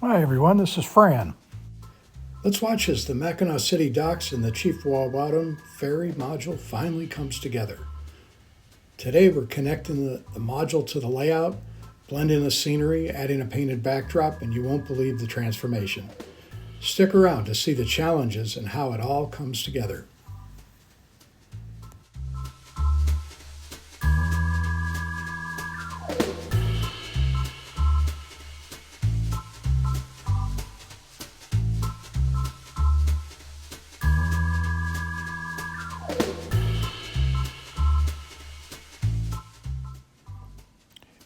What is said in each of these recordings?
Hi everyone, this is Fran. Let's watch as the Mackinaw City docks and the Chief Wawatam Ferry module finally comes together. Today we're connecting the module to the layout, blending the scenery, adding a painted backdrop, and you won't believe the transformation. Stick around to see the challenges and how it all comes together.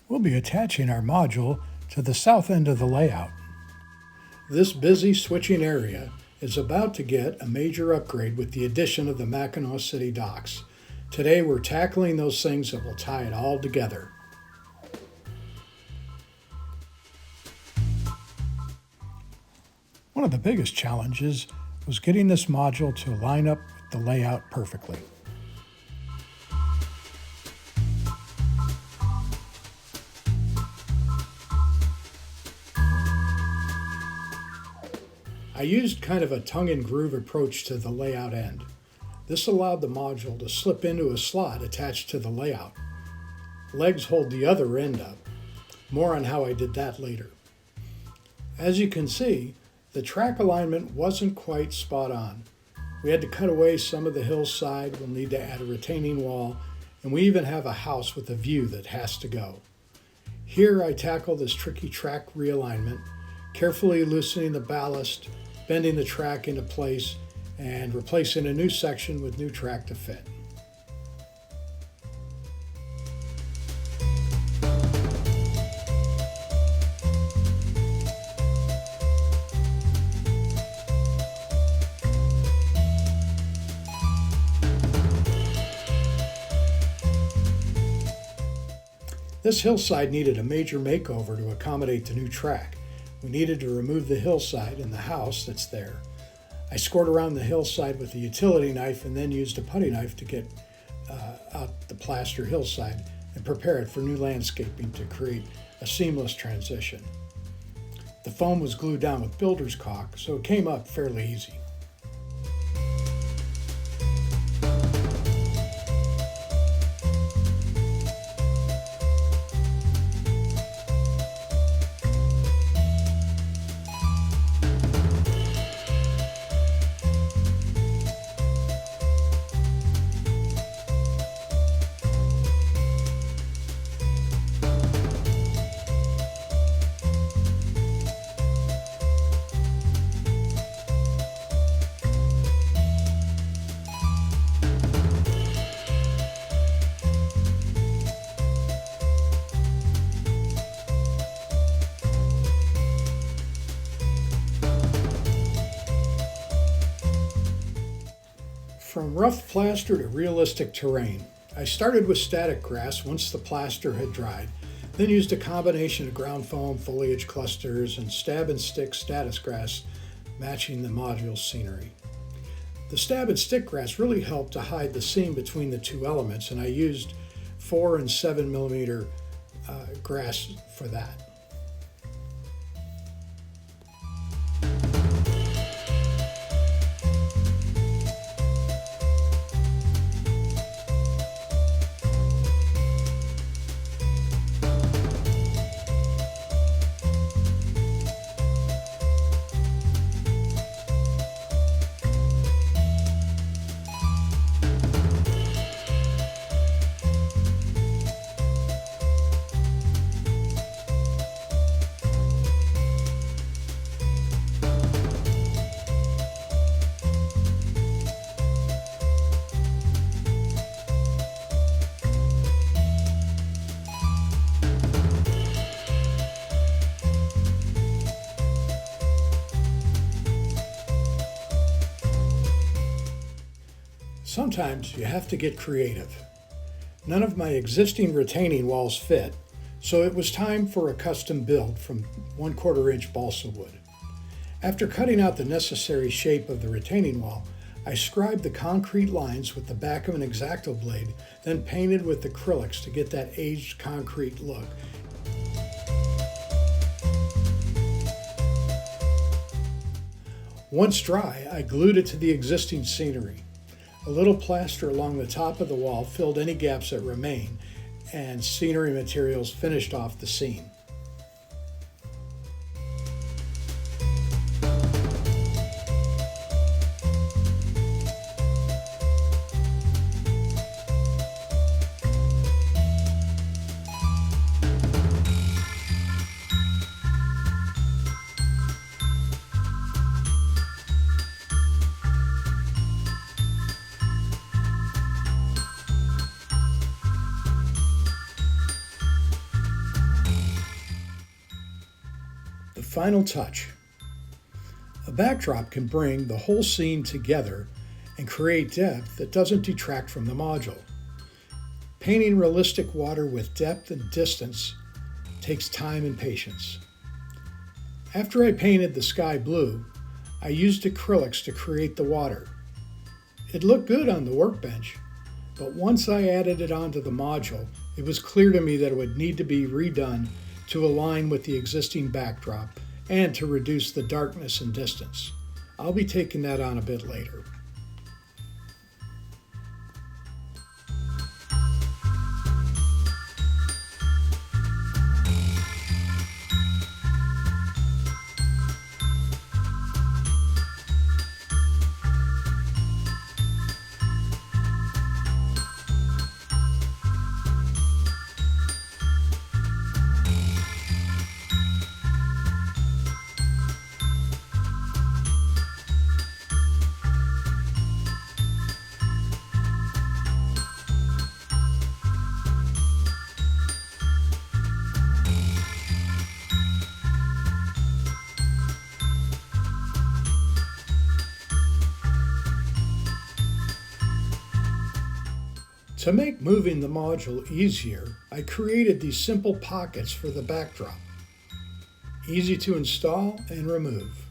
We'll be attaching our module to the south end of the layout. This busy switching area is about to get a major upgrade with the addition of the Mackinaw City docks. Today we're tackling those things that will tie it all together. One of the biggest challenges was getting this module to line up with the layout perfectly. I used kind of a tongue-and-groove approach to the layout end. This allowed the module to slip into a slot attached to the layout. Legs hold the other end up. More on how I did that later. As you can see, the track alignment wasn't quite spot on. We had to cut away some of the hillside. We'll need to add a retaining wall, and we even have a house with a view that has to go. Here I tackle this tricky track realignment, carefully loosening the ballast, bending the track into place, and replacing a new section with new track to fit. This hillside needed a major makeover to accommodate the new track. We needed to remove the hillside and the house that's there. I scored around the hillside with a utility knife and then used a putty knife to get out the plaster hillside and prepare it for new landscaping to create a seamless transition. The foam was glued down with builder's caulk, so it came up fairly easy. From rough plaster to realistic terrain, I started with static grass once the plaster had dried, then used a combination of ground foam, foliage clusters, and stab and stick status grass matching the module's scenery. The stab and stick grass really helped to hide the seam between the two elements, and I used 4 and 7 millimeter grass for that. Sometimes you have to get creative. None of my existing retaining walls fit, so it was time for a custom build from 1/4 inch balsa wood. After cutting out the necessary shape of the retaining wall, I scribed the concrete lines with the back of an X-Acto blade, then painted with acrylics to get that aged concrete look. Once dry, I glued it to the existing scenery. A little plaster along the top of the wall filled any gaps that remain, and scenery materials finished off the scene. The final touch. A backdrop can bring the whole scene together and create depth that doesn't detract from the module. Painting realistic water with depth and distance takes time and patience. After I painted the sky blue, I used acrylics to create the water. It looked good on the workbench, but once I added it onto the module, it was clear to me that it would need to be redone to align with the existing backdrop and to reduce the darkness and distance. I'll be taking that on a bit later. To make moving the module easier, I created these simple pockets for the backdrop. Easy to install and remove.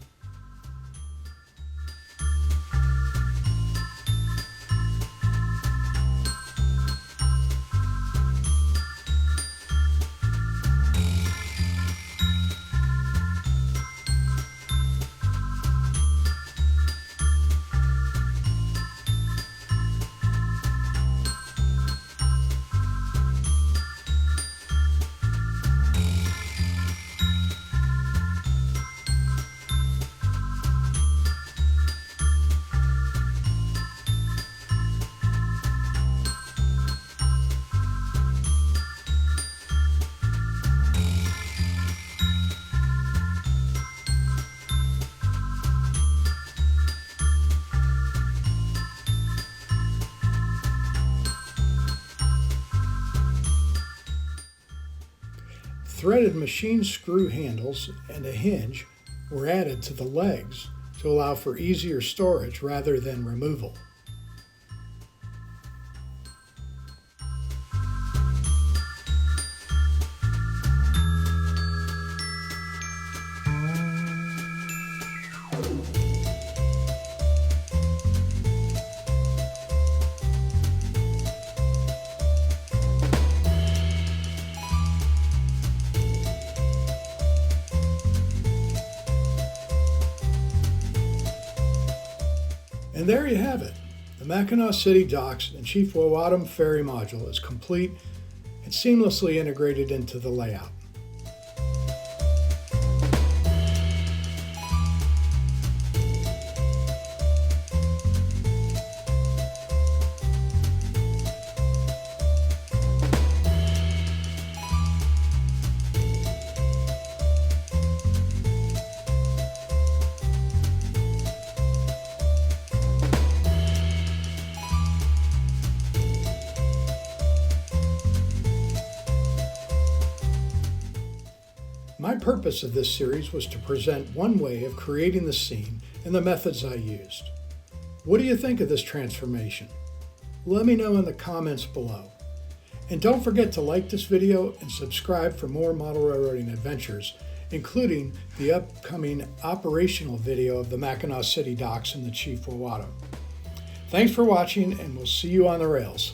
Threaded machine screw handles and a hinge were added to the legs to allow for easier storage rather than removal. And there you have it. The Mackinaw City Docks and Chief Wawatam Ferry module is complete and seamlessly integrated into the layout. My purpose of this series was to present one way of creating the scene and the methods I used. What do you think of this transformation? Let me know in the comments below. And don't forget to like this video and subscribe for more model railroading adventures, including the upcoming operational video of the Mackinaw City Docks and the Chief Wawatam. Thanks for watching, and we'll see you on the rails.